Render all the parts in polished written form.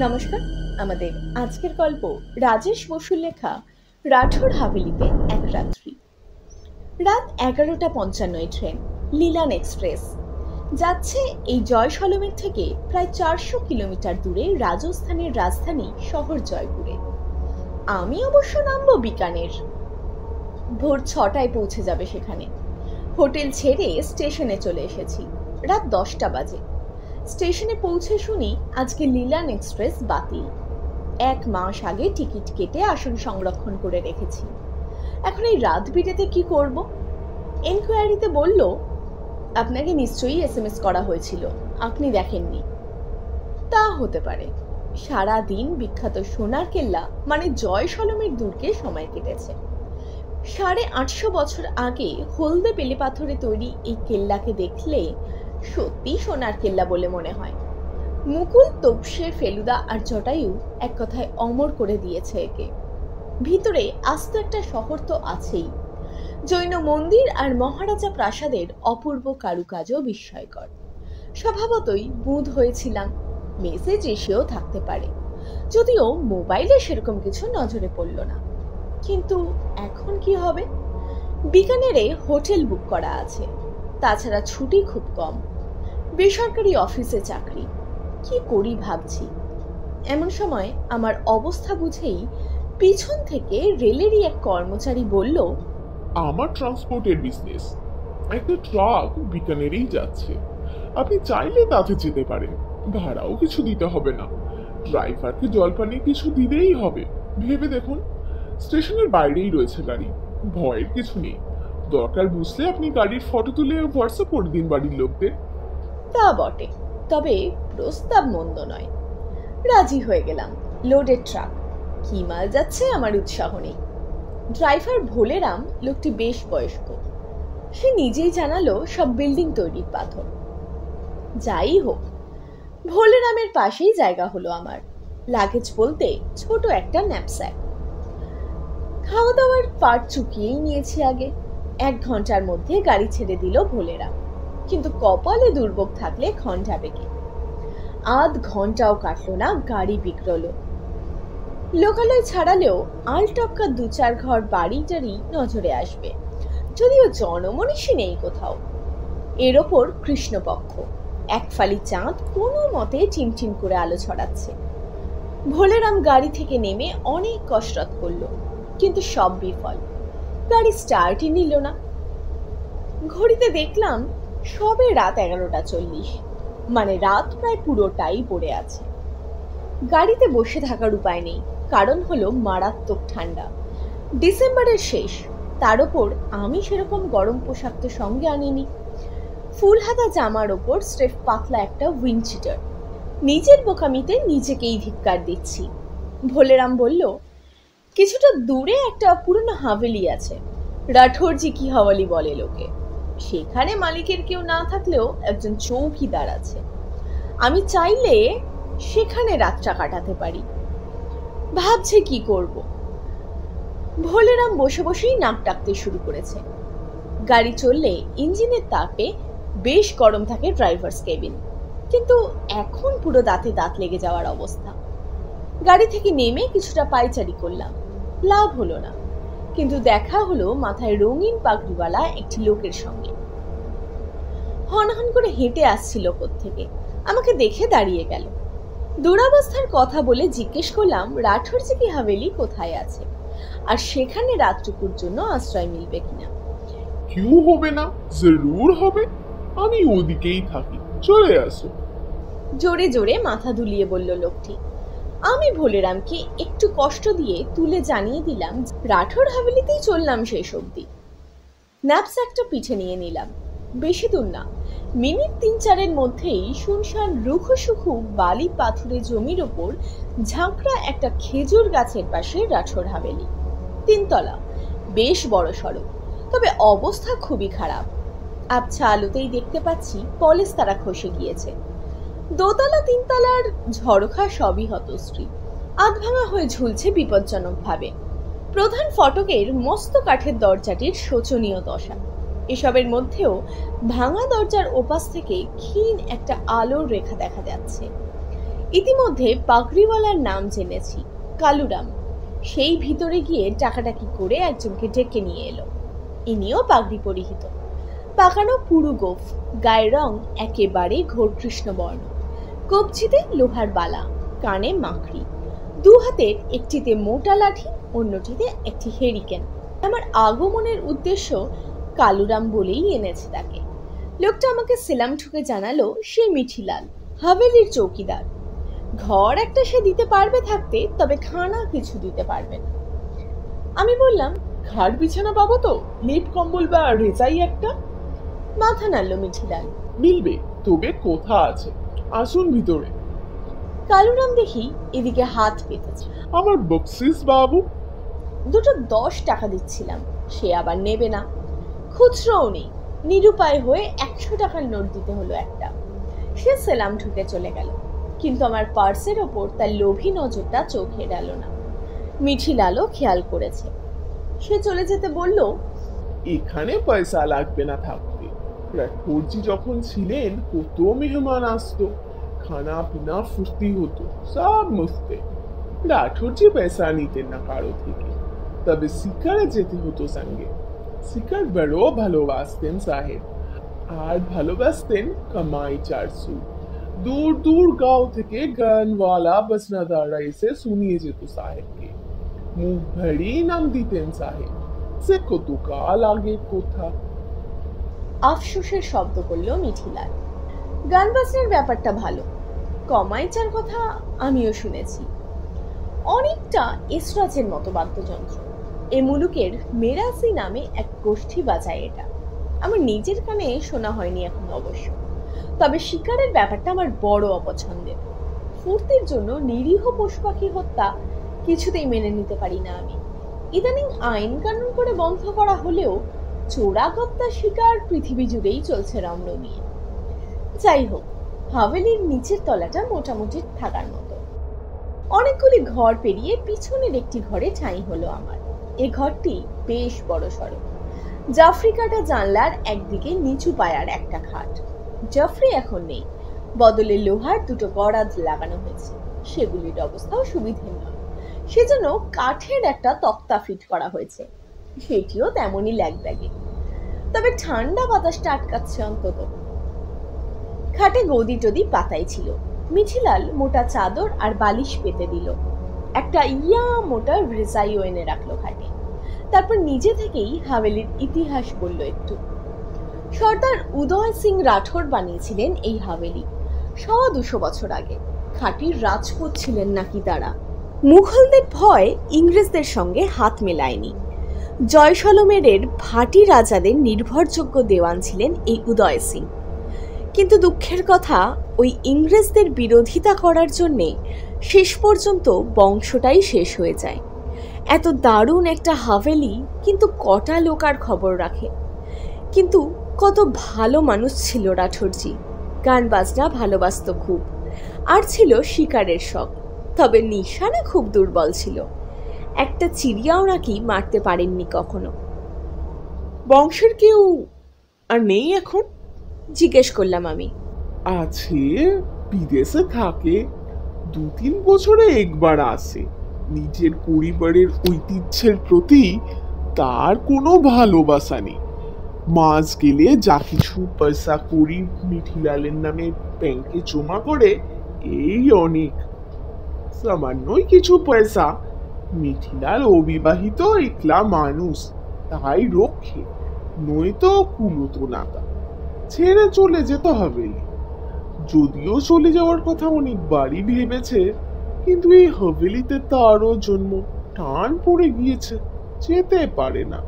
নমস্কার। আমাদের আজকের গল্প রাজেশ বসুর লেখা রাঠোর হাভেলিতে এক রাত্রি। রাত 11:55 ট্রেন লীলান এক্সপ্রেস যাচ্ছে এই জয়সলমের থেকে প্রায় 400 কিলোমিটার দূরে রাজস্থানের রাজধানী শহর জয়পুরে। আমি অবশ্য নামবো বিকানের। ভোর 6টায় পৌঁছে যাবে সেখানে। হোটেল ছেড়ে স্টেশনে চলে এসেছি। রাত 10টা বাজে। স্টেশনে পৌঁছে শুনি আজকে লীলান এক্সপ্রেস বাতিল। 1 মাস আগে টিকিট কেটে আসন সংরক্ষণ করে রেখেছি। এখন এই রাত বিরেতে কি করব? এনকোয়ারিতে বলল, আপনাকে নিশ্চয়ই SMS করা হয়েছিল, আপনি দেখেননি। তা হতে পারে। সারা দিন বিখ্যাত সোনার কেল্লা মানে জয়সলমের দুর্গে সময় কেটেছে। 850 বছর আগে হলদে বেলে পাথরে তৈরি এই কেল্লাকে দেখলে সত্যি সোনার কেল্লা বলে মনে হয়। মুকুল, তোপসে, ফেলুদা আর জটায়ু এক কথায় অমর করে দিয়েছে একে। ভিতরে আস্ত একটা শহর তো আছেই। জৈন মন্দির আর মহারাজা প্রাসাদের অপূর্ব কারুকাজও বিস্ময়কর। স্বভাবতই বুঁদ হয়েছিলাম, মেসেজ এসেও থাকতে পারে, যদিও মোবাইলে সেরকম কিছু নজরে পড়ল না। কিন্তু এখন কি হবে? বিকানেরে হোটেল বুক করা আছে, তাছাড়া ছুটি খুব কম। বেসরকারি অফিসে চাকরি। কি করি ভাবছি। এমন সময় আমার অবস্থা বুঝেই পিছন থেকে রেলেরই এক কর্মচারী বলল, আমার ট্রান্সপোর্টের বিজনেস, একটা ট্রাক বিকানেরেই যাচ্ছে, আপনি চাইলে তাতে যেতে পারেন, ভাড়াও কিছু দিতে হবে না, ড্রাইভারকে জলপানি কিছু দিতেই হবে। ভেবে দেখুন, স্টেশনের বাইরেই রয়েছে গাড়ি, ভয়ের কিছু নেই। দরকার বুঝলে আপনি গাড়ির ফটো তুলে হোয়াটসঅ্যাপ করে দিন বাড়ির লোকদের। তা বটে, তবে প্রস্তাব মন্দ নয়। রাজি হয়ে গেলাম। লোডের ট্রাক, কি মাল যাচ্ছে আমার উৎসাহ নেই। ড্রাইভার ভোলেরাম লোকটি বেশ বয়স্ক। সে নিজেই জানালো সব বিল্ডিং তৈরির পাথর। যাই হোক, ভোলেরামের পাশেই জায়গা হলো আমার। লাগেজ বলতে ছোট একটা ন্যাপস্যাক। খাওয়া দাওয়ার পাট চুকিয়েই নিয়েছি আগে। 1 ঘন্টার মধ্যে গাড়ি ছেড়ে দিল ভোলেরাম। কিন্তু কপালে দুর্ভোগ থাকলে ঘন্টা বেগে। 1/2 ঘন্টাও কাটলো না, গাড়ি বিগড়লো। লোকালয় ছাড়ালেও আলটপকা 2-4 ঘর বাড়ি টাড়ি নজরে আসবে, যদিও জনমনীষী নেই কোথাও। এর ওপর কৃষ্ণপক্ষ, এক ফালি চাঁদ কোনো মতে চিমচিম করে আলো ছড়াচ্ছে। ভোলেরাম গাড়ি থেকে নেমে অনেক কসরত করলো, কিন্তু সব বিফল। গাড়ি স্টার্টই নিল না। ঘড়িতে দেখলাম সবে রাত 11:40, মানে রাত প্রায় পুরোটাই পড়ে আছে। গাড়িতে বসে থাকার উপায় নেই, কারণ হলো মারাত্মক ঠান্ডা। ডিসেম্বরের শেষ, তার ওপর আমি সেরকম গরম পোশাক তো সঙ্গে আনিনি। ফুল হাতা জামার ওপর স্রেফ পাতলা একটা উইন্ডচিটার। নিজের বোকামিতে নিজেকেই ধিক্কার দিচ্ছি। ভোলেরাম বলল, কিছুটা দূরে একটা পুরনো হাভেলি আছে, রাঠোরজি কি হাওয়ালি বলে লোকে। সেখানে মালিকের কেউ না থাকলেও একজন চৌকিদার আছে। আমি চাইলে সেখানে রাতটা কাটাতে পারি। ভাবছে কি করব। ভোলেরাম বসে বসেই নাক ডাকতে শুরু করেছে। গাড়ি চললে ইঞ্জিনের তাপে বেশ গরম থাকে ড্রাইভার্স কেবিন, কিন্তু এখন পুরো দাঁতে দাঁত লেগে যাওয়ার অবস্থা। গাড়ি থেকে নেমে কিছুটা পায়চারি করলাম, লাভ হলো না। কিন্তু দেখা হলো মাথায় রঙিন পাগড়িওয়ালা একটি লোকের সঙ্গে। হনহন করে হেঁটে আসছিল কোত্থেকে, আমাকে দেখে দাঁড়িয়ে গেল। দুরাবস্থার কথা বলে জিজ্ঞেস করলাম রাঠোরজি কি হাভেলি কোথায় আছে, আর সেখানে রাতটুকুর জন্য আশ্রয় মিলবে কিনা। কিউ হবে না, জরুর হবে, আমি ওদিকেই থাকি, চলে আসো। জোরে জোরে মাথা দুলিয়ে বলল লোকটি। আমি ভোলেরামকে একটু কষ্ট দিয়ে তুলে জানিয়ে দিলাম রাঠোর হাভেলিতেই চললাম শেষ অবধি। ন্যাপস্যাকটা পিঠে নিয়ে নিলাম। বেশি দূর না, মিনিট 3-4-এর মধ্যেই শুনশান রুখো সুখু বালি পাথুরে জমির ওপর ঝাঁকড়া একটা খেজুর গাছের পাশে রাঠোর হাভেলি। 3 তলা, বেশ বড় সড়ো, তবে অবস্থা খুবই খারাপ। আবছা আলোতেই দেখতে পাচ্ছি পলেস্তারা খসে গিয়েছে। 2 তলা 3 তলার ঝড়োখা সবই হতশ্রী, আধভাঙা হয়ে ঝুলছে বিপজ্জনক ভাবে। প্রধান ফটকের মস্ত কাঠের দরজাটির শোচনীয় দশা। এসবের মধ্যেও ভাঙা দরজার ওপাশ থেকে ক্ষীণ একটা আলোর রেখা দেখা যাচ্ছে। ইতিমধ্যে পাগড়িওয়ালার নাম জেনেছি, কালুরাম। সেই ভিতরে গিয়ে ডাকাডাকি করে একজনকে ডেকে নিয়ে এলো। ইনিও পাগড়ি পরিহিত, পাকানো পুরু গোফ, গায়ের রং একেবারে ঘোর কৃষ্ণবর্ণ, কবজিতে লোহার বালা, কানে মাকড়ি, দু হাতের একটিতে মোটা লাঠি, অন্যটিতে একটি হেরিকেন। আমার আগমনের উদ্দেশ্য কালুরাম বলেই এনেছে তাকে। লোকটা আমাকে সেলাম ঠুকে জানালো সে মিঠিলাল, হাভেলির চৌকিদার। ঘর একটা সে দিতে পারবে থাকতে, তবে খানা কিছু দিতে পারবে না। আমি বললাম, খাট বিছানা পাবো তো? লেপ কম্বল বা রেজাই একটা? মাথা নাড়ল মিঠিলাল। মিলবে, তবে কোথা আছে, আসুন ভিতরে। কালুরাম দেখি এদিকে হাত পেতেছে। আমার বকশিস বাবু। দুটো 10 টাকা দিচ্ছিলাম, সে আবার নেবে না। খুচরোও নেই, নিরুপায় হয়ে 100 টাকার নোট দিতে হলো একটা। সে সেলাম ঠুকে চলে গেল, কিন্তু আমার পার্সের ওপর তার লোভী নজরটা চোখ এড়াল না। মিঠিলালও খেয়াল করেছে। সে চলে যেতে বলল, এখানে পয়সা লাগবে না থাকতে। রাঠোরজি যখন ছিলেন কত মেহমান আসতো, খানা পিনা ফুর্তি হতো, সব মুফতে। রাঠোরজি পয়সা নিতেন না কারো থেকে, তবে শিকারে যেতে হতো সঙ্গে। শিকার বড় ভালোবাসতেন সাহেব, আর ভালোবাসতেন কামাই 400। দূর দূর গাঁও থেকে গানওয়ালা বসনাদারা এসে শুনিয়ে যেত সাহেবকে। মুখ ভরি নাম দিতেন সাহেব, সে কত কাল আগে কোথা। আফসোসের শব্দ করল মিঠিলাল। গান বাজনার ব্যাপারটা ভালো, কমাইচার কথা আমিও শুনেছি। অনেকটা এসরাজের মতো বাদ্যযন্ত্র। এ মুলুকের মেরাসি নামে এক গোষ্ঠী বাজায় এটা। আমার নিজের কানে শোনা হয়নি এখন অবশ্য, তবে শিকারের ব্যাপারটা আমার বড় অপছন্দের। ফুর্তির জন্য নিরীহ পশু পাখি হত্যা কিছুতেই মেনে নিতে পারি না আমি। ইদানিং আইন কানুন করে বন্ধ করা হলেও চোরাগত্তা শিকার পৃথিবী জুড়েই চলছে রমরমিয়ে। যাই হোক, হাভেলির নিচের তলাটা মোটামুটি থাকার মতো। অনেকগুলি ঘর পেরিয়ে পিছনের একটি ঘরে ঠাঁই হলো আমার। এ ঘরটি বেশ বড় সড়ো। জাফরি কাটা জানলার একদিকে নিচু পায়ার একটা খাট। জাফরি এখন নেই, বদলে লোহার দুটো গরাদ লাগানো হয়েছে। সেগুলির অবস্থাও সুবিধের নয়, সেজন্য কাঠের একটা তক্তা ফিট করা হয়েছে, সেটিও তেমনই ল্যাগব্যাগে, তবে ঠান্ডা বাতাসটা আটকাচ্ছে অন্তত। খাটে গদি টদি পাতাই ছিল। মিঠিলাল মোটা চাদর আর বালিশ পেতে দিল। একটা ইয়া মোটা রেজাইও এনে রাখলো খাটে। তারপর নিজে থেকেই হাভেলির ইতিহাস বলল একটু। সর্দার উদয় সিং রাঠোর বানিয়েছিলেন এই হাভেলি 250 বছর আগে। খাঁটির রাজপুত ছিলেন নাকি তারা। মুঘলদের ভয় ইংরেজদের সঙ্গে হাত মেলায়নি। জয়সলমেরের ভাটি রাজাদের নির্ভরযোগ্য দেওয়ান ছিলেন এই উদয় সিং। কিন্তু দুঃখের কথা, ওই ইংরেজদের বিরোধিতা করার জন্যে শেষ পর্যন্ত বংশটাই শেষ হয়ে যায়। এত দারুণ একটা হাভেলি, কিন্তু কটা লোক আর খবর রাখে। কিন্তু কত ভালো মানুষ ছিল রাঠোরজি। গান বাজনা ভালোবাসত খুব, আর ছিল শিকারের শখ, তবে নিশানা খুব দুর্বল ছিল। একটা চিড়িয়াও নাকি মারতে পারেননি কখনো। বংশের কেউ আর নেই এখন? জিজ্ঞেস করলাম আমি। আছে, বিদেশে থাকে, 2-3 বছরে একবার আসে। নিজের পরিবারের ঐতিহ্যের প্রতি তার কোনো ভালোবাসা নেই। মাস গেলে যা কিছু পয়সা করি মিঠিলালের নামে ব্যাংকে জমা করে, এই অনেক। সামান্যই কিছু পয়সা। মিঠিলাল অবিবাহিত একলা মানুষ, তাই রক্ষে, নয়তো কুলতো না তা। ছেড়ে চলে যেতে হবে। যদিও চলে যাওয়ার কথা অনেকবারই ভেবেছে, কিন্তু এই হাভেলিতে তারও জন্ম, টান পড়ে গিয়েছে, যেতে পারে না।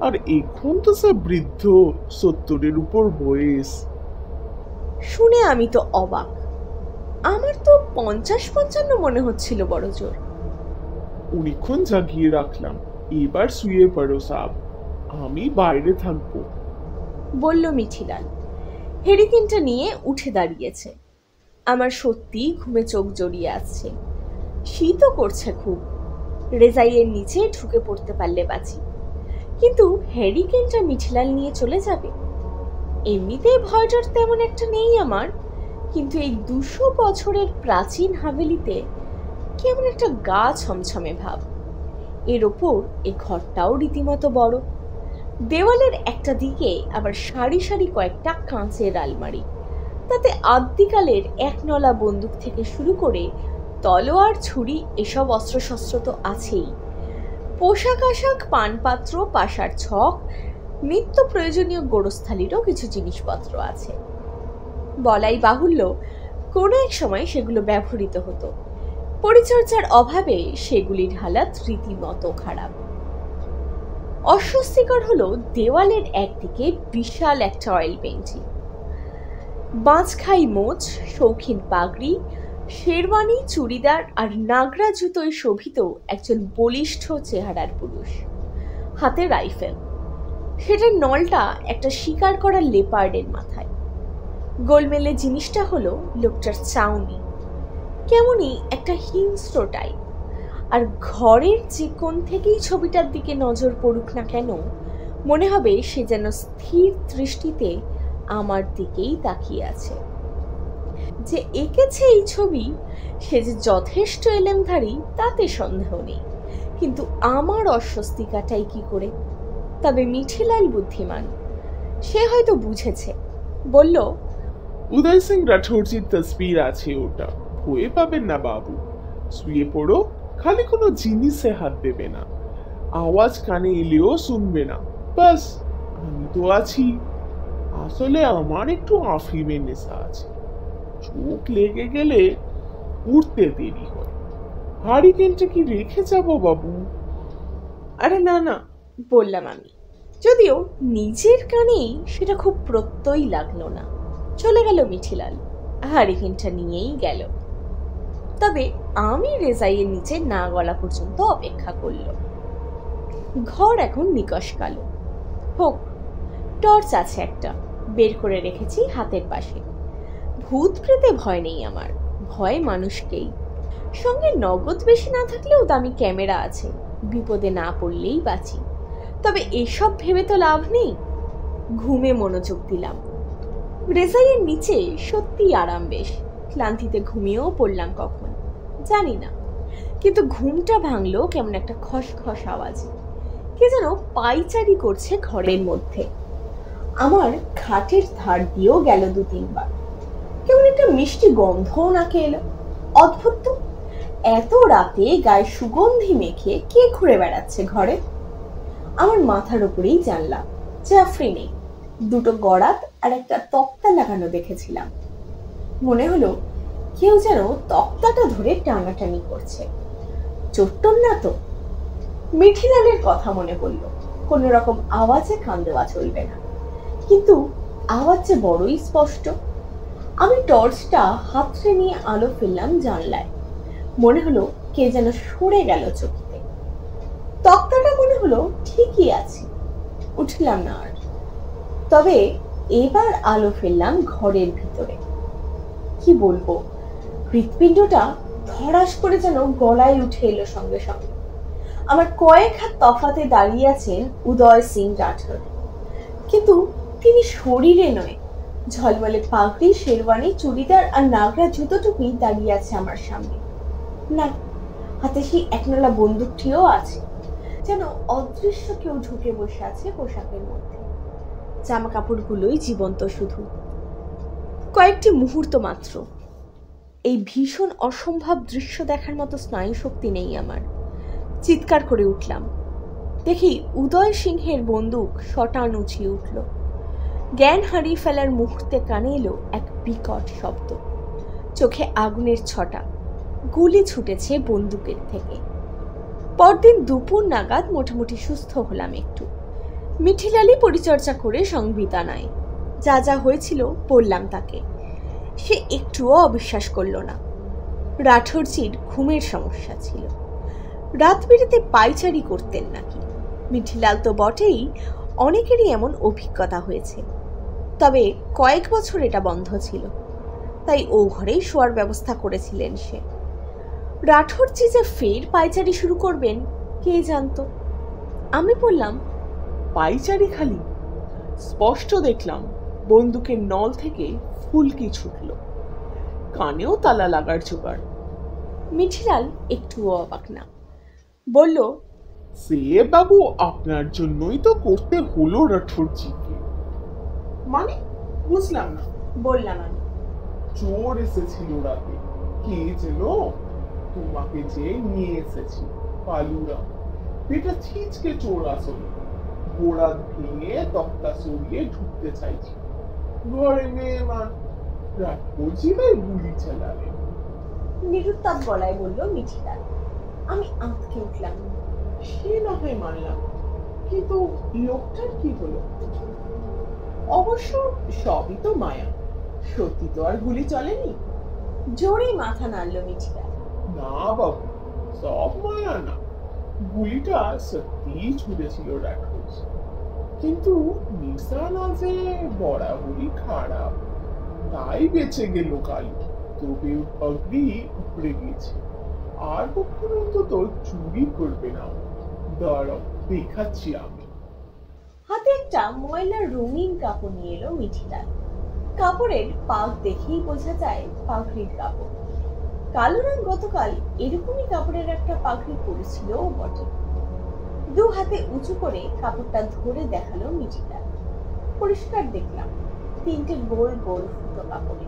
আর এখন তো সে বৃদ্ধ, 70-এর উপর বয়স। শুনে আমি তো অবাক। আমার তো 50-55 মনে হচ্ছিল বড় জোর। অনেকক্ষণ জাগিয়ে রাখলাম, এবার শুয়ে পড়ো সাব, আমি বাইরে থাকবো, বলল মিঠিলাল। হেরিকেনটা নিয়ে উঠে দাঁড়িয়েছে। আমার সত্যি ঘুমে চোখ জড়িয়ে আসছে। শীতও করছে খুব। রেজাইয়ের নিচে ঢুকে পড়তে পারলে বাঁচি, কিন্তু হেরিকেনটা মিঠিলাল নিয়ে চলে যাবে। এমনিতে ভয়টার তেমন একটা নেই আমার, কিন্তু এই 200 বছরের প্রাচীন হাভেলিতে কেমন একটা গা ছমছমে ভাব। এর ওপর এই ঘরটাও রীতিমতো বড়। দেওয়ালের একটা দিকে আবার সারি সারি কয়েকটা কাঁচের আলমারি, তাতে আদ্যিকালের একনলা বন্দুক থেকে শুরু করে তলোয়ার, ছুরি এসব অস্ত্রশস্ত্র তো আছেই। পোশাক আশাক, পানপাত্র, পাশার ছক, নিত্য প্রয়োজনীয় গোরস্থালিরও কিছু জিনিসপত্র আছে। বলাই বাহুল্য কোনো এক সময় সেগুলো ব্যবহৃত হতো, পরিচর্যার অভাবে সেগুলির হালাত রীতিমতো খারাপ। অস্বস্তিকর হলো দেওয়ালের একদিকে বিশাল একটা অয়েল পেন্টিং, বাঁচখাই মোচ, শৌখিন পাগড়ি, শেরওয়ানি, চুড়িদার আর নাগরা জুতোয় শোভিত একজন বলিষ্ঠ চেহারার পুরুষ, হাতে রাইফেল। সেটার নলটা একটা শিকার করা লেপার্ডের মাথায়। গোলমেলে জিনিসটা হলো লোকটার চাউনি, কেমনই একটা হিংস্র টাইপ। আর ঘরের যে কোণ থেকেই ছবিটার দিকে নজর পড়ুক না কেন, মনে হবে সে যেন স্থির দৃষ্টিতে আমার দিকেই তাকিয়ে আছে। যে এঁকেছে এই ছবি সে যে যথেষ্ট এলেমধারী তাতে সন্দেহ নেই, কিন্তু আমার অস্বস্তি কাটাই কি করে? তবে মিঠিলাল বুদ্ধিমান, সে হয়তো বুঝেছে। বলল, উদয় সিং রাঠোরজির তসবির আছে ওটা, ভয়ে পাবেন না বাবু। শুয়ে পড়ো, খালি কোনো জিনিসে হাত দেবে না, আওয়াজ কানে এলেও শুনবে না। বাস, আমি তো আছি। আসলে আমার একটু আফিমের নেশা আছে, চোখ লেগে গেলে উঠতে দেরি হয়। হারিকেনটা কি রেখে যাব বাবু? আরে না না, বললাম আমি, যদিও নিজের কানেই সেটা খুব প্রত্যয়ই লাগলো না। চলে গেল মিঠিলাল, হারিকেনটা নিয়েই গেল। তবে আমি রেজাইয়ের নিচে না গলা পর্যন্ত অপেক্ষা করল। ঘর এখন নিকশ কালো। হোক, টর্চ আছে একটা, বের করে রেখেছি হাতের পাশে। ভূত প্রেতে ভয় নেই আমার, ভয় মানুষকেই। সঙ্গে নগদ বেশি না থাকলেও দামি ক্যামেরা আছে, বিপদে না পড়লেই বাঁচি। তবে এসব ভেবে তো লাভ নেই। ঘুমে মনোযোগ দিলাম। রেজাইয়ের নিচে সত্যি আরাম বেশ। ক্লান্তিতে ঘুমিয়েও পড়লাম কখন জানি না, কিন্তু ঘুমটা ভাঙলো কেমন একটা খসখস আওয়াজে। কে যেন পাইচারি করছে ঘরের মধ্যে। আমার খাটের ধার দিয়েও গেল 2-3 বার। কেমন একটা মিষ্টি গন্ধও নাকে এলো। অদ্ভুত তো, এত রাতে গায়ে সুগন্ধি মেখে কে ঘুরে বেড়াচ্ছে ঘরে? আমার মাথার উপরেই জানলা, জাফরি নেই, 2টো গড়াত আর একটা তক্তা লাগানো দেখেছিলাম। মনে হলো কেউ যেন তক্তাটা ধরে টানাটানি করছে। চোট্টন না তো? মিঠিলালের কথা মনে পড়ল। কোন রকম আওয়াজে কান দেওয়া চলবে না, কিন্তু আওয়াজ যে বড়ই স্পষ্ট। আমি টর্চটা হাতড়ে নিয়ে আলো ফেললাম জানলায়। মনে হলো কে যেন সরে গেল চোখে। তক্তাটা মনে হলো ঠিকই আছে, উঠলাম না আর। তবে এবার আলো ফেললাম ঘরের ভিতরে। কি বলবো, হৃৎপিণ্ডটা ধরাস করে যেন গলায় উঠে এলো সঙ্গে সঙ্গে। আমার কয়েক হাত তফাতে দাঁড়িয়ে আছেন উদয় সিং রাঠোর, কিন্তু তিনি শরীরে নয়। ঝলমলে পাগড়ি, শেরওয়ানি, চুড়িদার আর নাগরা জুতোটুকুই দাঁড়িয়ে আছে আমার সামনে। না, হাতে সেই একনলা বন্দুকটিও আছে, যেন অদৃশ্য কেউ ঢুকে বসে আছে পোশাকের মধ্যে। জামা কাপড়গুলোই জীবন্ত শুধু। কয়েকটি মুহূর্ত মাত্র। এই ভীষণ অসম্ভব দৃশ্য দেখার মতো স্নায়ু শক্তি নেই আমার। চিৎকার করে উঠলাম। দেখি উদয় সিংহের বন্দুক শটান উঁচিয়ে উঠল। জ্ঞান হারিয়ে ফেলার মুহূর্তে কানে এলো এক বিকট শব্দ। চোখে আগুনের ছটা। গুলি ছুটেছে বন্দুকের থেকে। পরদিন দুপুর নাগাদ মোটামুটি সুস্থ হলাম একটু। মিঠিলালই পরিচর্যা করে সংবিতানায় যা যা হয়েছিল বললাম তাকে। সে একটুও অবিশ্বাস করল না। রাঠোরজির ঘুমের সমস্যা ছিল, রাত বিরেতে পাইচারি করতেন নাকি। মিঠিলাল তো বটেই, অনেকেরই এমন অভিজ্ঞতা হয়েছে। তবে কয়েক বছর এটা বন্ধ ছিল, তাই ও ঘরেই শোয়ার ব্যবস্থা করেছিলেন সে। রাঠোরজি যে ফের পাইচারি শুরু করবেন কে জানতো। আমি বললাম, পাইচারি খালি? স্পষ্ট দেখলাম বন্দুকের নল থেকে ফুলকি ছুটল। কানেও তালা লাগার জোগাড়। মিঠিলাল একটুও অবাক না, বলল, সে বাবু আপনার জন্যই তো করতে হলো রাঠোরজিকে। মানে বুঝলাম না। বললাম আমি। চোর এসেছিল রাতে, কে যেন তোমাকে যে নিয়ে এসেছি, পালুরা। এটা ছিচকে চোর আসলে, গোড়া ভেঙে তক্তা সরিয়ে ঢুকতে চাইছি ঘরে। মেহমান রাঠোরজি ভাই গুলি চালালেন। নিরুত্তাপ গলায় বলল মিঠিলাল। আমি আঁতকে উঠলাম। সে না হয় মানলাম, কিন্তু লোকটার কি হলো? অবশ্য সবই তো মায়া, সত্যি তো আর গুলি চলেনি। জোরে মাথা নাড়ল মিঠিলাল। না বাবু, সব মায়া না, গুলিটা সত্যিই ছুটেছিল রাঠোরজি। কিন্তু নিশানা যে বরাবরই খারাপ, তাই বেঁচে গেল কালু। তবে পাগড়ি উপড়ে গেছে, আর কখনো অন্তত চুরি করবে না। দাঁড়াও, দেখাচ্ছি আমি। হাতে একটা ময়লা রঙিন কাপড় নিয়ে এলো মিঠিলাল। কাপড়ের পাক দেখেই বোঝা যায় পাগড়ির কাপড়। কালুরাম গতকাল এরকমই কাপড়ের একটা পাগড়ি পরেছিল বটে। দু হাতে উঁচু করে কাপড়টা ধরে দেখালো মিঠিলাল। পরিষ্কার দেখলাম, তিনটে গোল গোল ফুটো কাপড়ে।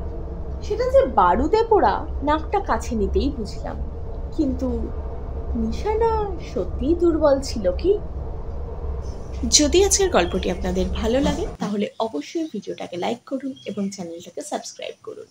সেটা যে বারুদে পোড়া নাকটা কাছে নিতেই বুঝলাম, কিন্তু নিশানা সত্যিই দুর্বল ছিল কি? যদি আজকের গল্পটি আপনাদের ভালো লাগে তাহলে অবশ্যই ভিডিওটাকে লাইক করুন এবং চ্যানেলটাকে সাবস্ক্রাইব করুন।